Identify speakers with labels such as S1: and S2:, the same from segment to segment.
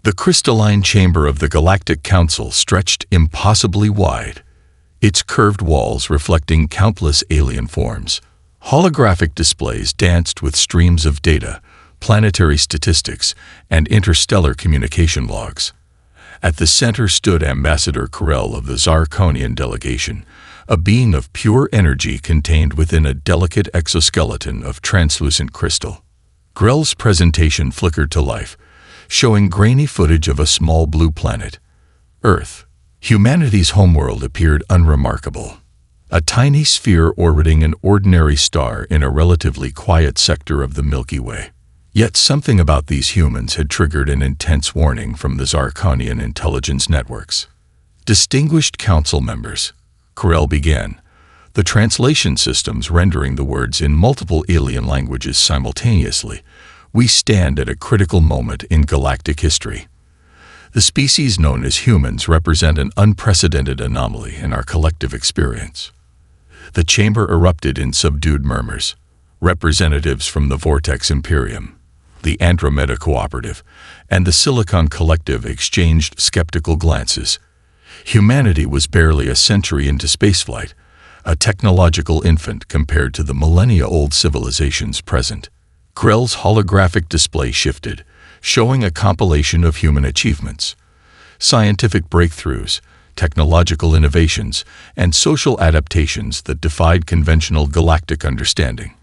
S1: The crystalline chamber of the Galactic Council stretched impossibly wide, its curved walls reflecting countless alien forms. Holographic displays danced with streams of data, planetary statistics, and interstellar communication logs. At the center stood Ambassador Corell of the Zarkonian delegation, a being of pure energy contained within a delicate exoskeleton of translucent crystal. Grell's presentation flickered to life, showing grainy footage of a small blue planet, Earth. Humanity's homeworld appeared unremarkable, a tiny sphere orbiting an ordinary star in a relatively quiet sector of the Milky Way. Yet something about these humans had triggered an intense warning from the Zarkonian intelligence networks. Distinguished council members, Corell began, the translation systems rendering the words in multiple alien languages simultaneously. We stand at a critical moment in galactic history. The species known as humans represent an unprecedented anomaly in our collective experience. The chamber erupted in subdued murmurs. Representatives from the Vortex Imperium, the Andromeda Cooperative, and the Silicon Collective exchanged skeptical glances. Humanity was barely a century into spaceflight, a technological infant compared to the millennia-old civilizations present. Grell's holographic display shifted, showing a compilation of human achievements, scientific breakthroughs, technological innovations, and social adaptations that defied conventional galactic understanding.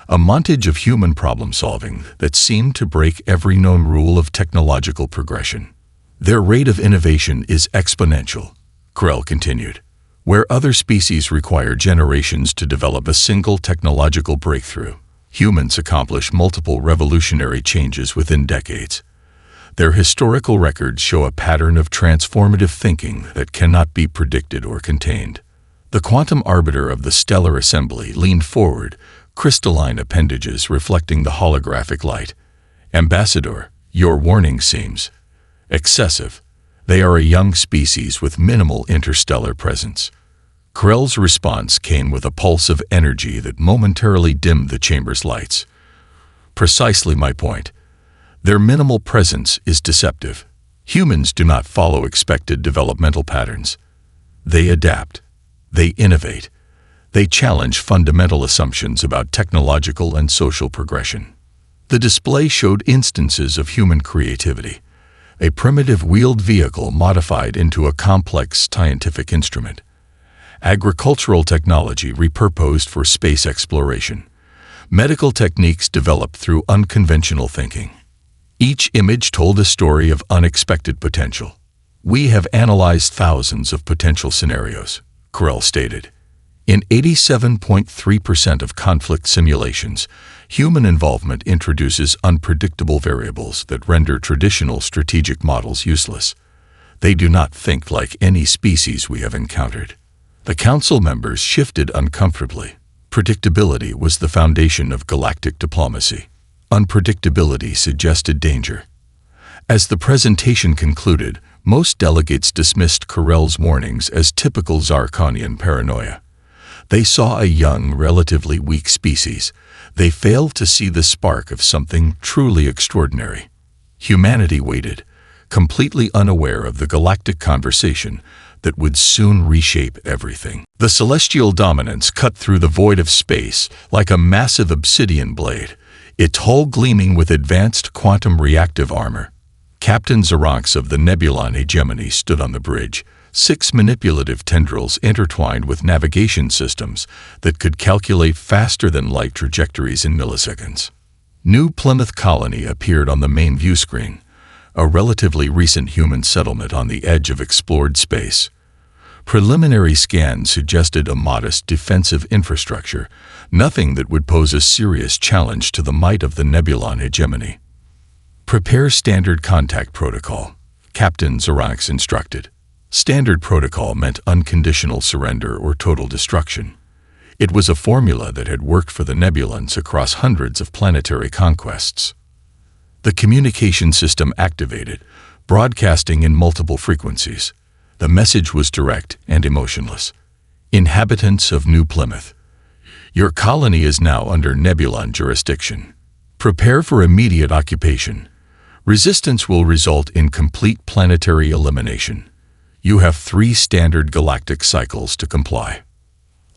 S1: A montage of human problem-solving that seemed to break every known rule of technological progression. Their rate of innovation is exponential, Corell continued. Where other species require generations to develop a single technological breakthrough, humans accomplish multiple revolutionary changes within decades. Their historical records show a pattern of transformative thinking that cannot be predicted or contained. The quantum arbiter of the stellar assembly leaned forward, crystalline appendages reflecting the holographic light. Ambassador, your warning seems excessive. They are a young species with minimal interstellar presence. Corell's response came with a pulse of energy that momentarily dimmed the chamber's lights. Precisely my point. Their minimal presence is deceptive. Humans do not follow expected developmental patterns. They adapt. They innovate. They challenge fundamental assumptions about technological and social progression. The display showed instances of human creativity, a primitive wheeled vehicle modified into a complex scientific instrument, agricultural technology repurposed for space exploration, medical techniques developed through unconventional thinking. Each image told a story of unexpected potential. We have analyzed thousands of potential scenarios, Corell stated. In 87.3% of conflict simulations, human involvement introduces unpredictable variables that render traditional strategic models useless. They do not think like any species we have encountered. The council members shifted uncomfortably. Predictability was the foundation of galactic diplomacy. Unpredictability suggested danger. As the presentation concluded, most delegates dismissed Corell's warnings as typical Zarkonian paranoia. They saw a young, relatively weak species. They failed to see the spark of something truly extraordinary. Humanity waited, completely unaware of the galactic conversation that would soon reshape everything. The celestial dominance cut through the void of space like a massive obsidian blade, its hull gleaming with advanced quantum reactive armor. Captain Xeronx of the Nebulon hegemony stood on the bridge, 6 manipulative tendrils intertwined with navigation systems that could calculate faster-than-light trajectories in milliseconds. New Plymouth Colony appeared on the main view screen, a relatively recent human settlement on the edge of explored space. Preliminary scans suggested a modest defensive infrastructure, nothing that would pose a serious challenge to the might of the Nebulon hegemony. Prepare Standard Contact Protocol, Captain Xeronx instructed. Standard protocol meant unconditional surrender or total destruction. It was a formula that had worked for the Nebulons across hundreds of planetary conquests. The communication system activated, broadcasting in multiple frequencies. The message was direct and emotionless. Inhabitants of New Plymouth, your colony is now under Nebulon jurisdiction. Prepare for immediate occupation. Resistance will result in complete planetary elimination. You have 3 standard galactic cycles to comply.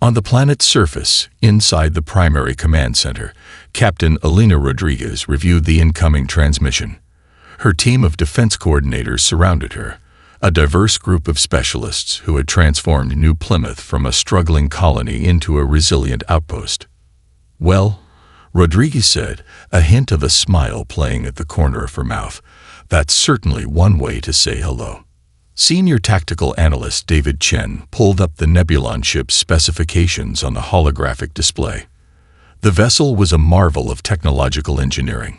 S1: On the planet's surface, inside the primary command center, Captain Elena Rodriguez reviewed the incoming transmission. Her team of defense coordinators surrounded her, a diverse group of specialists who had transformed New Plymouth from a struggling colony into a resilient outpost. "Well," Rodriguez said, a hint of a smile playing at the corner of her mouth, "that's certainly one way to say hello." Senior tactical analyst David Chen pulled up the Nebulon ship's specifications on the holographic display. The vessel was a marvel of technological engineering.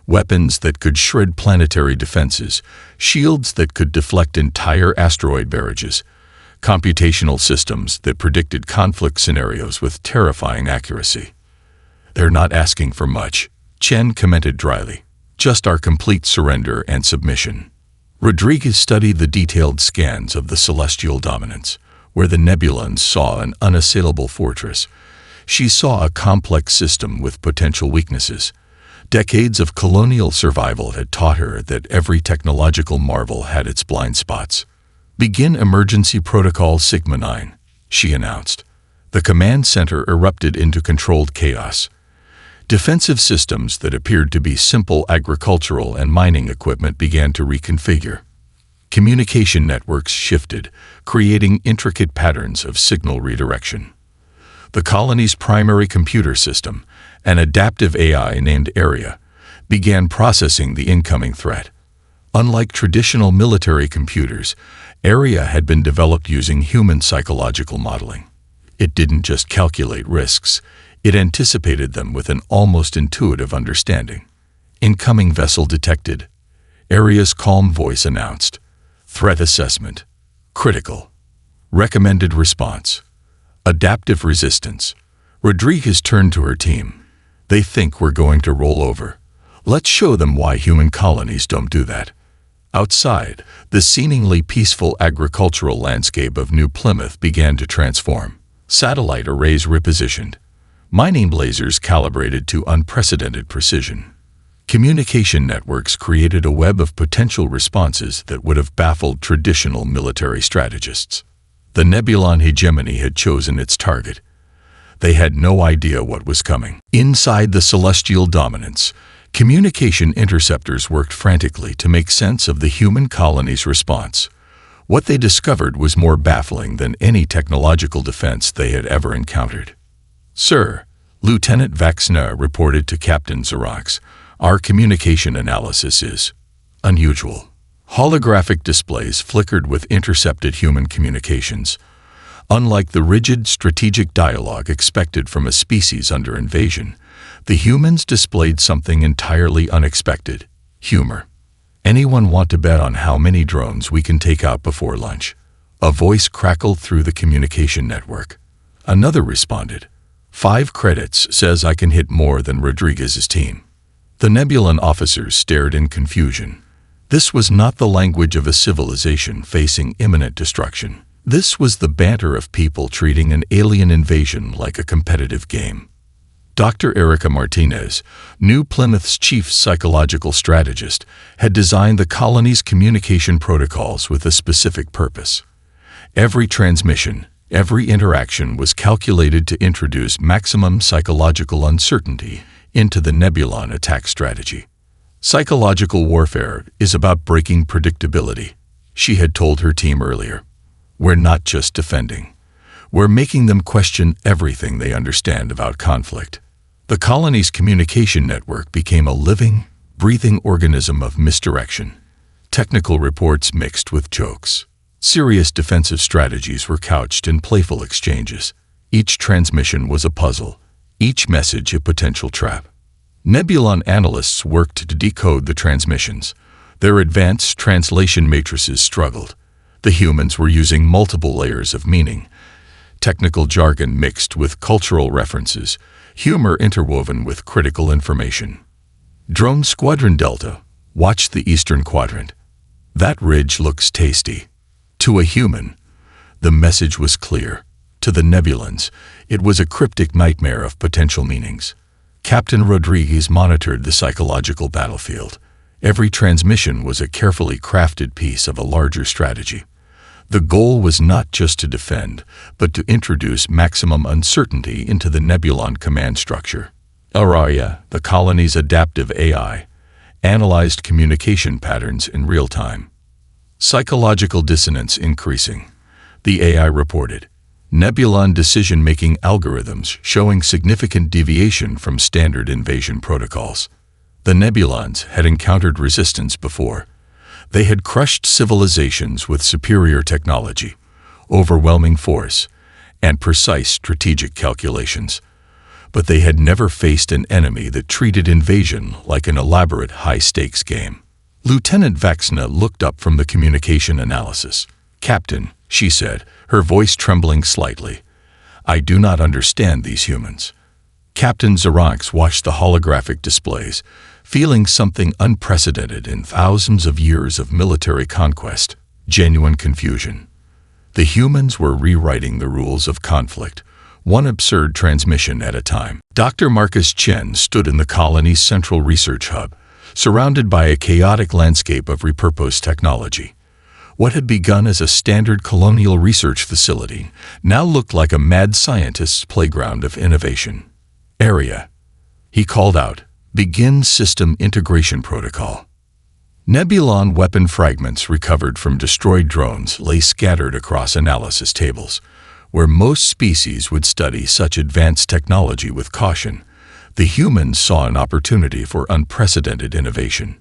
S1: Weapons that could shred planetary defenses, shields that could deflect entire asteroid barrages, computational systems that predicted conflict scenarios with terrifying accuracy. "They're not asking for much," Chen commented dryly. "Just our complete surrender and submission." Rodriguez studied the detailed scans of the celestial dominance, where the Nebulons saw an unassailable fortress. She saw a complex system with potential weaknesses. Decades of colonial survival had taught her that every technological marvel had its blind spots. "Begin emergency protocol Sigma 9, she announced. The command center erupted into controlled chaos. Defensive systems that appeared to be simple agricultural and mining equipment began to reconfigure. Communication networks shifted, creating intricate patterns of signal redirection. The colony's primary computer system, an adaptive AI named Area, began processing the incoming threat. Unlike traditional military computers, Area had been developed using human psychological modeling. It didn't just calculate risks, it anticipated them with an almost intuitive understanding. "Incoming vessel detected," Area's calm voice announced. "Threat assessment. Critical. Recommended response. Adaptive resistance." Rodriguez turned to her team. "They think we're going to roll over. Let's show them why human colonies don't do that." Outside, the seemingly peaceful agricultural landscape of New Plymouth began to transform. Satellite arrays repositioned. Mining lasers calibrated to unprecedented precision. Communication networks created a web of potential responses that would have baffled traditional military strategists. The Nebulon hegemony had chosen its target. They had no idea what was coming. Inside the celestial dominance, communication interceptors worked frantically to make sense of the human colony's response. What they discovered was more baffling than any technological defense they had ever encountered. "Sir," Lieutenant Vaxner reported to Captain Xerox, "our communication analysis is unusual." Holographic displays flickered with intercepted human communications. Unlike the rigid strategic dialogue expected from a species under invasion, the humans displayed something entirely unexpected: humor. "Anyone want to bet on how many drones we can take out before lunch?" A voice crackled through the communication network. Another responded, "5 credits says I can hit more than Rodriguez's team." The Nebulon officers stared in confusion. This was not the language of a civilization facing imminent destruction. This was the banter of people treating an alien invasion like a competitive game. Dr. Erica Martinez, New Plymouth's chief psychological strategist, had designed the colony's communication protocols with a specific purpose. Every transmission, every interaction was calculated to introduce maximum psychological uncertainty into the Nebulon attack strategy. "Psychological warfare is about breaking predictability," she had told her team earlier. "We're not just defending. We're making them question everything they understand about conflict." The colony's communication network became a living, breathing organism of misdirection. Technical reports mixed with jokes. Serious defensive strategies were couched in playful exchanges. Each transmission was a puzzle, each message a potential trap. Nebulon analysts worked to decode the transmissions. Their advanced translation matrices struggled. The humans were using multiple layers of meaning, technical jargon mixed with cultural references, humor interwoven with critical information. "Drone Squadron Delta, watch the eastern quadrant. That ridge looks tasty." To a human, the message was clear. To the Nebulons, it was a cryptic nightmare of potential meanings. Captain Rodriguez monitored the psychological battlefield. Every transmission was a carefully crafted piece of a larger strategy. The goal was not just to defend, but to introduce maximum uncertainty into the Nebulon command structure. Araya, the colony's adaptive AI, analyzed communication patterns in real time. Psychological dissonance increasing. The AI reported Nebulon decision-making algorithms showing significant deviation from standard invasion protocols. The Nebulons had encountered resistance before. They had crushed civilizations with superior technology, overwhelming force, and precise strategic calculations. But they had never faced an enemy that treated invasion like an elaborate high-stakes game. Lieutenant Vaxna looked up from the communication analysis. "Captain," she said, her voice trembling slightly, "I do not understand these humans." Captain Zaronx watched the holographic displays, feeling something unprecedented in thousands of years of military conquest, genuine confusion. The humans were rewriting the rules of conflict, one absurd transmission at a time. Dr. Marcus Chen stood in the colony's central research hub, surrounded by a chaotic landscape of repurposed technology. What had begun as a standard colonial research facility now looked like a mad scientist's playground of innovation. "Area," he called out, "begin system integration protocol." Nebulon weapon fragments recovered from destroyed drones lay scattered across analysis tables. Where most species would study such advanced technology with caution, the humans saw an opportunity for unprecedented innovation.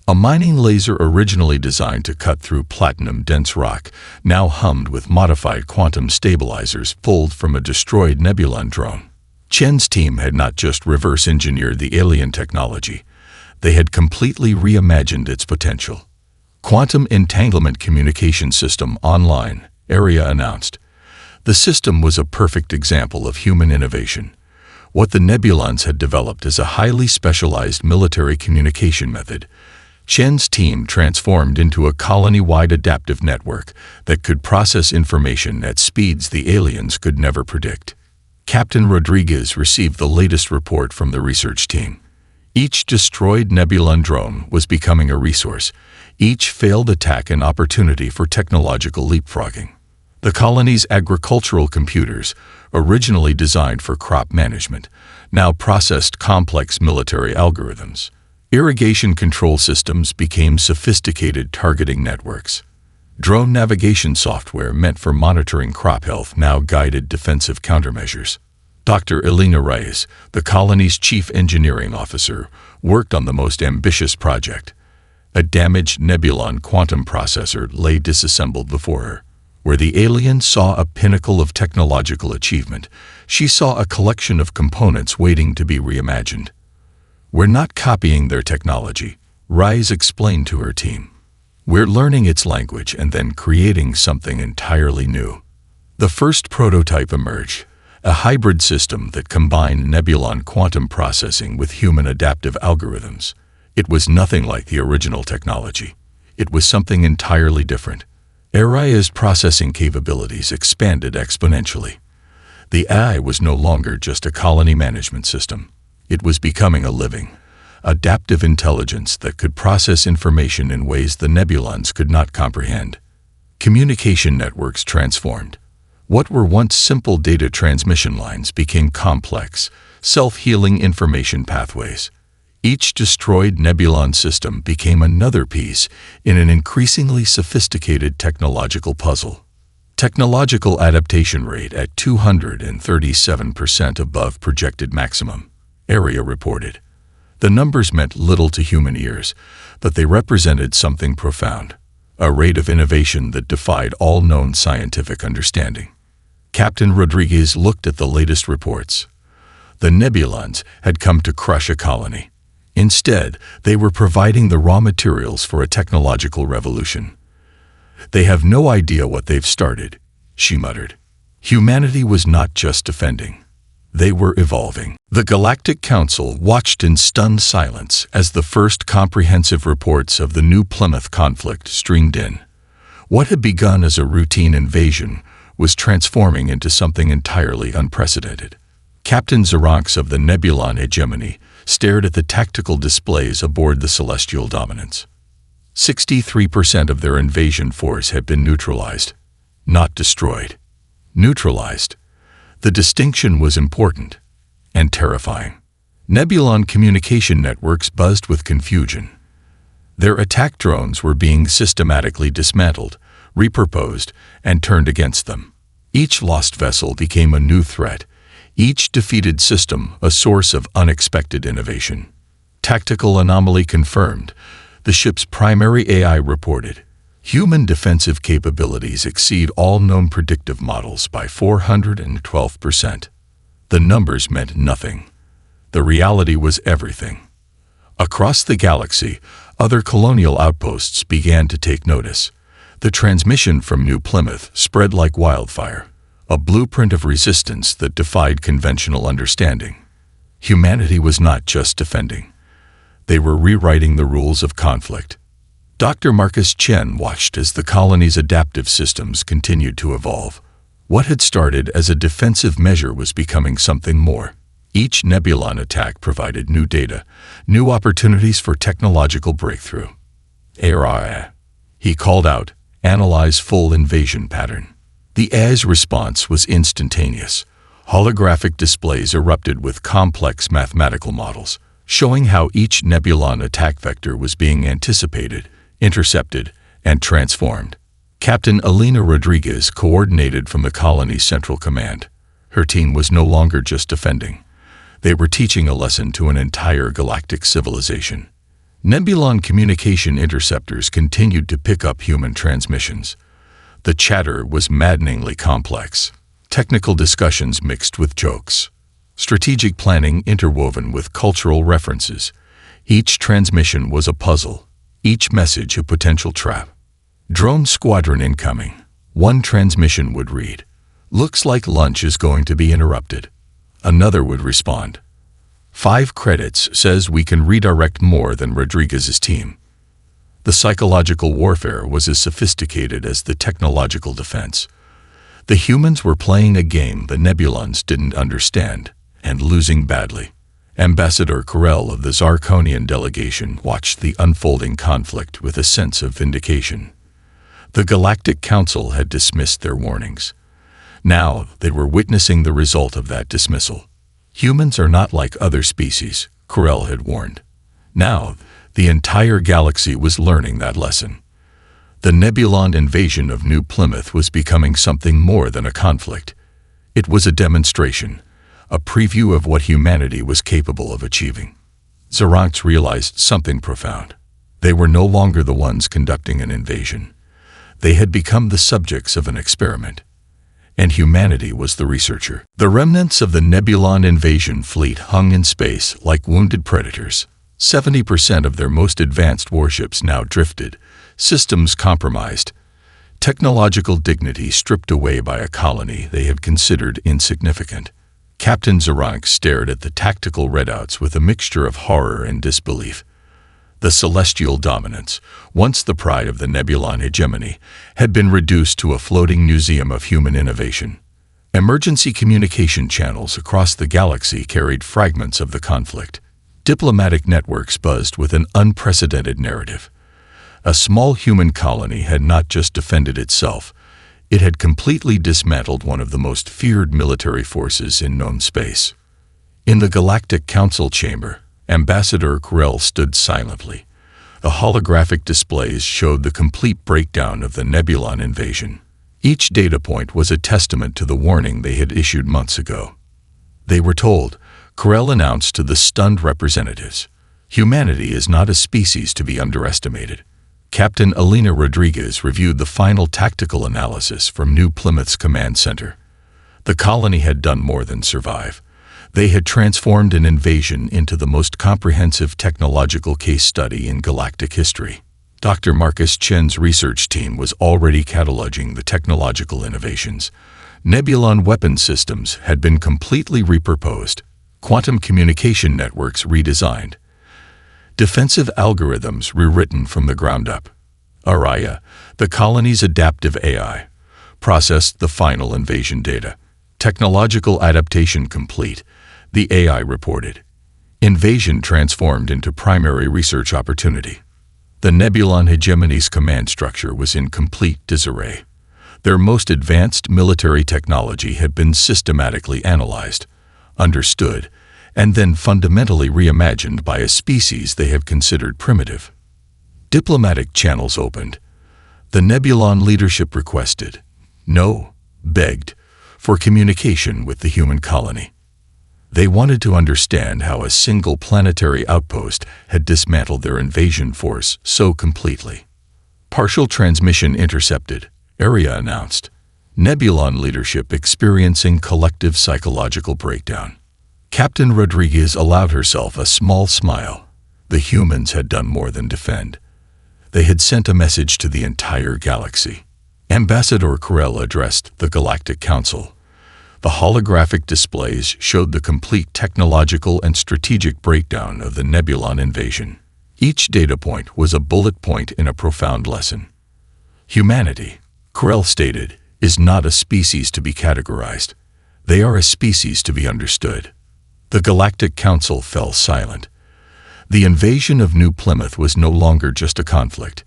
S1: A mining laser originally designed to cut through platinum-dense rock now hummed with modified quantum stabilizers pulled from a destroyed Nebulon drone. Chen's team had not just reverse-engineered the alien technology, they had completely reimagined its potential. Quantum Entanglement Communication System Online, Area announced. The system was a perfect example of human innovation. What the Nebulons had developed as a highly specialized military communication method, Chen's team transformed into a colony-wide adaptive network that could process information at speeds the aliens could never predict. Captain Rodriguez received the latest report from the research team. Each destroyed Nebulon drone was becoming a resource, each failed attack an opportunity for technological leapfrogging. The colony's agricultural computers, originally designed for crop management, now processed complex military algorithms. Irrigation control systems became sophisticated targeting networks. Drone navigation software meant for monitoring crop health now guided defensive countermeasures. Dr. Elena Reyes, the colony's chief engineering officer, worked on the most ambitious project. A damaged Nebulon quantum processor lay disassembled before her. Where the alien saw a pinnacle of technological achievement, she saw a collection of components waiting to be reimagined. "We're not copying their technology," Reyes explained to her team. "We're learning its language and then creating something entirely new." The first prototype emerged, a hybrid system that combined Nebulon quantum processing with human adaptive algorithms. It was nothing like the original technology. It was something entirely different. Araya's processing capabilities expanded exponentially. The AI was no longer just a colony management system. It was becoming a living, adaptive intelligence that could process information in ways the Nebulons could not comprehend. Communication networks transformed. What were once simple data transmission lines became complex, self-healing information pathways. Each destroyed Nebulon system became another piece in an increasingly sophisticated technological puzzle. Technological adaptation rate at 237% above projected maximum, Area reported. The numbers meant little to human ears, but they represented something profound, a rate of innovation that defied all known scientific understanding. Captain Rodriguez looked at the latest reports. The Nebulons had come to crush a colony. Instead, they were providing the raw materials for a technological revolution. "They have no idea what they've started," she muttered. Humanity was not just defending. They were evolving. The Galactic Council watched in stunned silence as the first comprehensive reports of the New Plymouth conflict streamed in. What had begun as a routine invasion was transforming into something entirely unprecedented. Captain Zaronx of the Nebulon hegemony stared at the tactical displays aboard the Celestial Dominance. 63% of their invasion force had been neutralized, not destroyed. Neutralized. The distinction was important and terrifying. Nebulon communication networks buzzed with confusion. Their attack drones were being systematically dismantled, repurposed, and turned against them. Each lost vessel became a new threat, each defeated system a source of unexpected innovation. Tactical anomaly confirmed. The ship's primary AI reported, human defensive capabilities exceed all known predictive models by 412%. The numbers meant nothing. The reality was everything. Across the galaxy, other colonial outposts began to take notice. The transmission from New Plymouth spread like wildfire, a blueprint of resistance that defied conventional understanding. Humanity was not just defending. They were rewriting the rules of conflict. Dr. Marcus Chen watched as the colony's adaptive systems continued to evolve. What had started as a defensive measure was becoming something more. Each Nebulon attack provided new data, new opportunities for technological breakthrough. AI, he called out, analyze full invasion pattern. The AI's response was instantaneous. Holographic displays erupted with complex mathematical models, showing how each Nebulon attack vector was being anticipated, intercepted, and transformed. Captain Alina Rodriguez coordinated from the colony's central command. Her team was no longer just defending. They were teaching a lesson to an entire galactic civilization. Nebulon communication interceptors continued to pick up human transmissions. The chatter was maddeningly complex. Technical discussions mixed with jokes. Strategic planning interwoven with cultural references. Each transmission was a puzzle, each message a potential trap. Drone squadron incoming. One transmission would read, "Looks like lunch is going to be interrupted." Another would respond, "5 credits says we can redirect more than Rodriguez's team." The psychological warfare was as sophisticated as the technological defense. The humans were playing a game the Nebulons didn't understand, and losing badly. Ambassador Corell of the Zarkonian delegation watched the unfolding conflict with a sense of vindication. The Galactic Council had dismissed their warnings. Now they were witnessing the result of that dismissal. Humans are not like other species, Corell had warned. Now, the entire galaxy was learning that lesson. The Nebulon invasion of New Plymouth was becoming something more than a conflict. It was a demonstration, a preview of what humanity was capable of achieving. Xeronx realized something profound. They were no longer the ones conducting an invasion. They had become the subjects of an experiment. And humanity was the researcher. The remnants of the Nebulon invasion fleet hung in space like wounded predators. 70% of their most advanced warships now drifted, systems compromised, technological dignity stripped away by a colony they had considered insignificant. Captain Xeronx stared at the tactical readouts with a mixture of horror and disbelief. The Celestial Dominance, once the pride of the Nebulon hegemony, had been reduced to a floating museum of human innovation. Emergency communication channels across the galaxy carried fragments of the conflict. Diplomatic networks buzzed with an unprecedented narrative. A small human colony had not just defended itself, it had completely dismantled one of the most feared military forces in known space. In the Galactic Council chamber, Ambassador Corell stood silently. The holographic displays showed the complete breakdown of the Nebulon invasion. Each data point was a testament to the warning they had issued months ago. They were told, Corell announced to the stunned representatives, humanity is not a species to be underestimated. Captain Alina Rodriguez reviewed the final tactical analysis from New Plymouth's command center. The colony had done more than survive. They had transformed an invasion into the most comprehensive technological case study in galactic history. Dr. Marcus Chen's research team was already cataloging the technological innovations. Nebulon weapon systems had been completely repurposed, quantum communication networks redesigned, defensive algorithms rewritten from the ground up. Araya, the colony's adaptive AI, processed the final invasion data. Technological adaptation complete, the AI reported. Invasion transformed into primary research opportunity. The Nebulon Hegemony's command structure was in complete disarray. Their most advanced military technology had been systematically analyzed, understood, and then fundamentally reimagined by a species they have considered primitive. Diplomatic channels opened. The Nebulon leadership requested, no, begged, for communication with the human colony. They wanted to understand how a single planetary outpost had dismantled their invasion force so completely. Partial transmission intercepted, Area announced. Nebulon leadership experiencing collective psychological breakdown. Captain Rodriguez allowed herself a small smile. The humans had done more than defend. They had sent a message to the entire galaxy. Ambassador Corell addressed the Galactic Council. The holographic displays showed the complete technological and strategic breakdown of the Nebulon invasion. Each data point was a bullet point in a profound lesson. Humanity, Corell stated, is not a species to be categorized. They are a species to be understood. The Galactic Council fell silent. The invasion of New Plymouth was no longer just a conflict.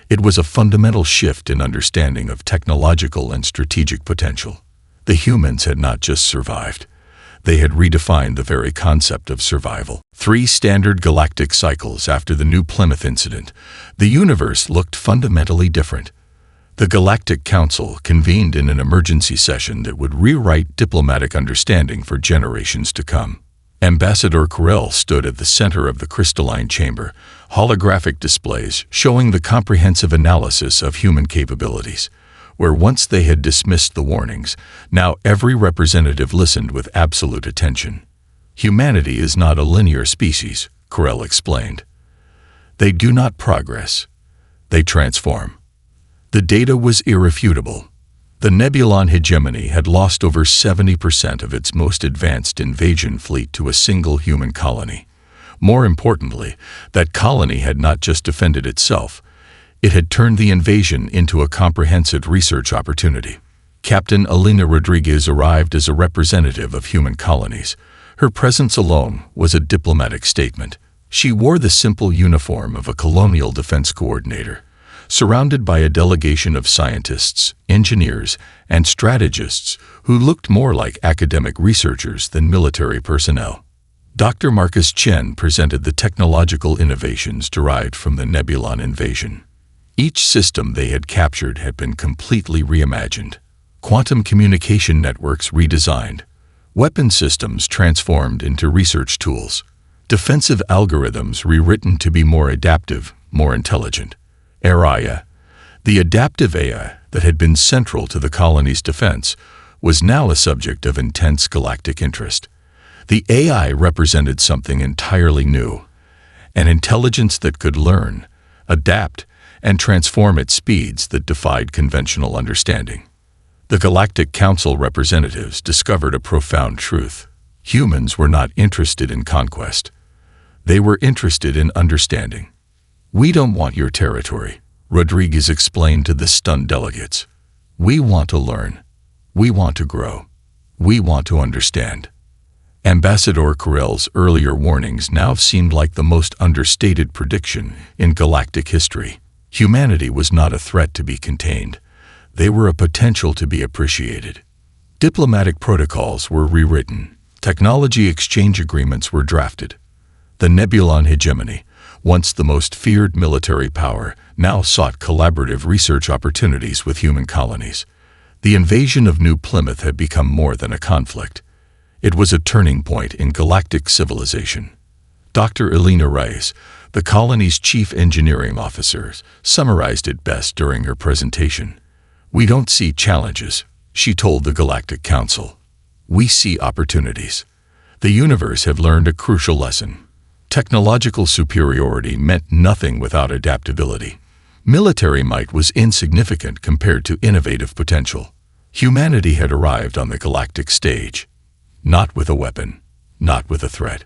S1: It was a fundamental shift in understanding of technological and strategic potential. The humans had not just survived. They had redefined the very concept of survival. 3 standard galactic cycles after the New Plymouth incident, the universe looked fundamentally different. The Galactic Council convened in an emergency session that would rewrite diplomatic understanding for generations to come. Ambassador Corell stood at the center of the crystalline chamber, holographic displays showing the comprehensive analysis of human capabilities. Where once they had dismissed the warnings, now every representative listened with absolute attention. Humanity is not a linear species, Corell explained. They do not progress. They transform. The data was irrefutable. The Nebulon hegemony had lost over 70% of its most advanced invasion fleet to a single human colony. More importantly, that colony had not just defended itself. It had turned the invasion into a comprehensive research opportunity. Captain Elena Rodriguez arrived as a representative of human colonies. Her presence alone was a diplomatic statement. She wore the simple uniform of a colonial defense coordinator, surrounded by a delegation of scientists, engineers, and strategists who looked more like academic researchers than military personnel. Dr. Marcus Chen presented the technological innovations derived from the Nebulon invasion. Each system they had captured had been completely reimagined. Quantum communication networks redesigned. Weapon systems transformed into research tools. Defensive algorithms rewritten to be more adaptive, more intelligent. AI, the adaptive AI that had been central to the colony's defense, was now a subject of intense galactic interest. The AI represented something entirely new, an intelligence that could learn, adapt, and transform at speeds that defied conventional understanding. The Galactic Council representatives discovered a profound truth. Humans were not interested in conquest. They were interested in understanding. "We don't want your territory," Rodriguez explained to the stunned delegates. "We want to learn. We want to grow. We want to understand." Ambassador Corell's earlier warnings now seemed like the most understated prediction in galactic history. Humanity was not a threat to be contained. They were a potential to be appreciated. Diplomatic protocols were rewritten. Technology exchange agreements were drafted. The Nebulon hegemony, once the most feared military power, now sought collaborative research opportunities with human colonies. The invasion of New Plymouth had become more than a conflict. It was a turning point in galactic civilization. Dr. Elena Reyes, the colony's chief engineering officer, summarized it best during her presentation. "We don't see challenges," she told the Galactic Council. "We see opportunities." The universe had learned a crucial lesson. Technological superiority meant nothing without adaptability. Military might was insignificant compared to innovative potential. Humanity had arrived on the galactic stage, not with a weapon, not with a threat,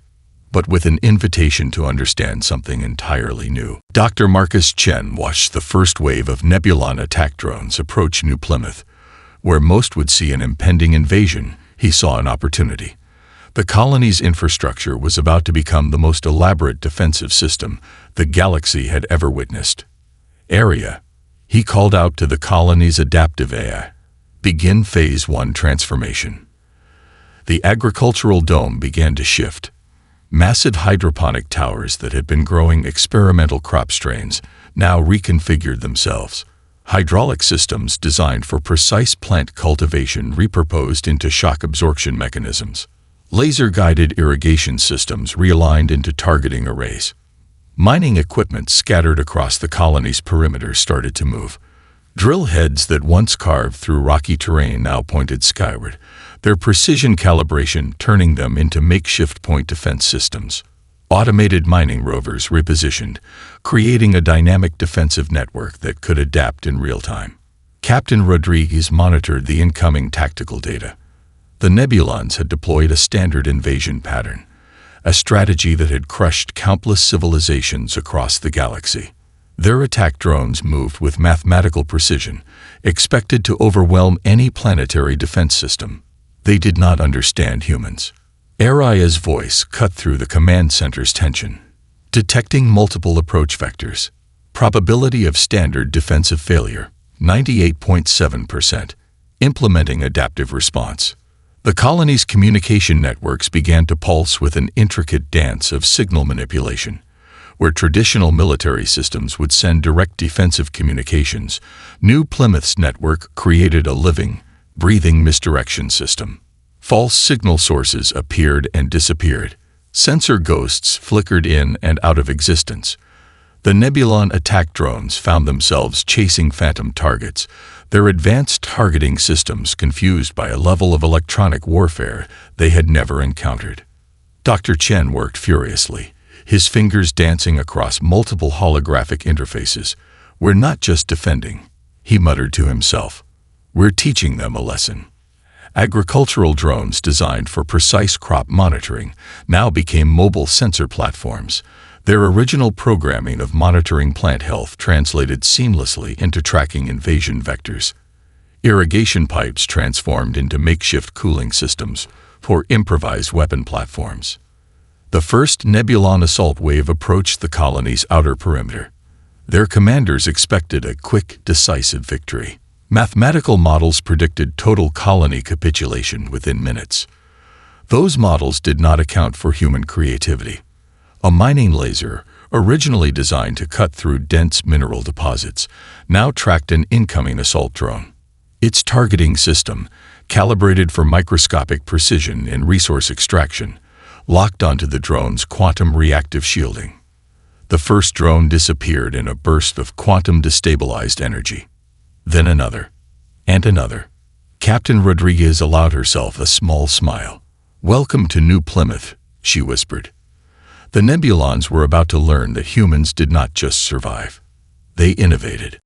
S1: but with an invitation to understand something entirely new. Dr. Marcus Chen watched the first wave of Nebulon attack drones approach New Plymouth. Where most would see an impending invasion, he saw an opportunity. The colony's infrastructure was about to become the most elaborate defensive system the galaxy had ever witnessed. "Area," he called out to the colony's adaptive AI. "Begin Phase 1 transformation." The agricultural dome began to shift. Massive hydroponic towers that had been growing experimental crop strains now reconfigured themselves. Hydraulic systems designed for precise plant cultivation repurposed into shock absorption mechanisms. Laser-guided irrigation systems realigned into targeting arrays. Mining equipment scattered across the colony's perimeter started to move. Drill heads that once carved through rocky terrain now pointed skyward, their precision calibration turning them into makeshift point defense systems. Automated mining rovers repositioned, creating a dynamic defensive network that could adapt in real time. Captain Rodriguez monitored the incoming tactical data. The Nebulons had deployed a standard invasion pattern, a strategy that had crushed countless civilizations across the galaxy. Their attack drones moved with mathematical precision, expected to overwhelm any planetary defense system. They did not understand humans. Araya's voice cut through the command center's tension. Detecting multiple approach vectors. Probability of standard defensive failure, 98.7%. Implementing adaptive response. The colony's communication networks began to pulse with an intricate dance of signal manipulation. Where traditional military systems would send direct defensive communications, New Plymouth's network created a living, breathing misdirection system. False signal sources appeared and disappeared. Sensor ghosts flickered in and out of existence. The Nebulon attack drones found themselves chasing phantom targets, their advanced targeting systems confused by a level of electronic warfare they had never encountered. Dr. Chen worked furiously, his fingers dancing across multiple holographic interfaces. "We're not just defending," he muttered to himself. "We're teaching them a lesson." Agricultural drones designed for precise crop monitoring now became mobile sensor platforms, their original programming of monitoring plant health translated seamlessly into tracking invasion vectors. Irrigation pipes transformed into makeshift cooling systems for improvised weapon platforms. The first Nebulon assault wave approached the colony's outer perimeter. Their commanders expected a quick, decisive victory. Mathematical models predicted total colony capitulation within minutes. Those models did not account for human creativity. A mining laser, originally designed to cut through dense mineral deposits, now tracked an incoming assault drone. Its targeting system, calibrated for microscopic precision in resource extraction, locked onto the drone's quantum reactive shielding. The first drone disappeared in a burst of quantum destabilized energy. Then another, and another. Captain Rodriguez allowed herself a small smile. "Welcome to New Plymouth," she whispered. The Nebulons were about to learn that humans did not just survive. They innovated.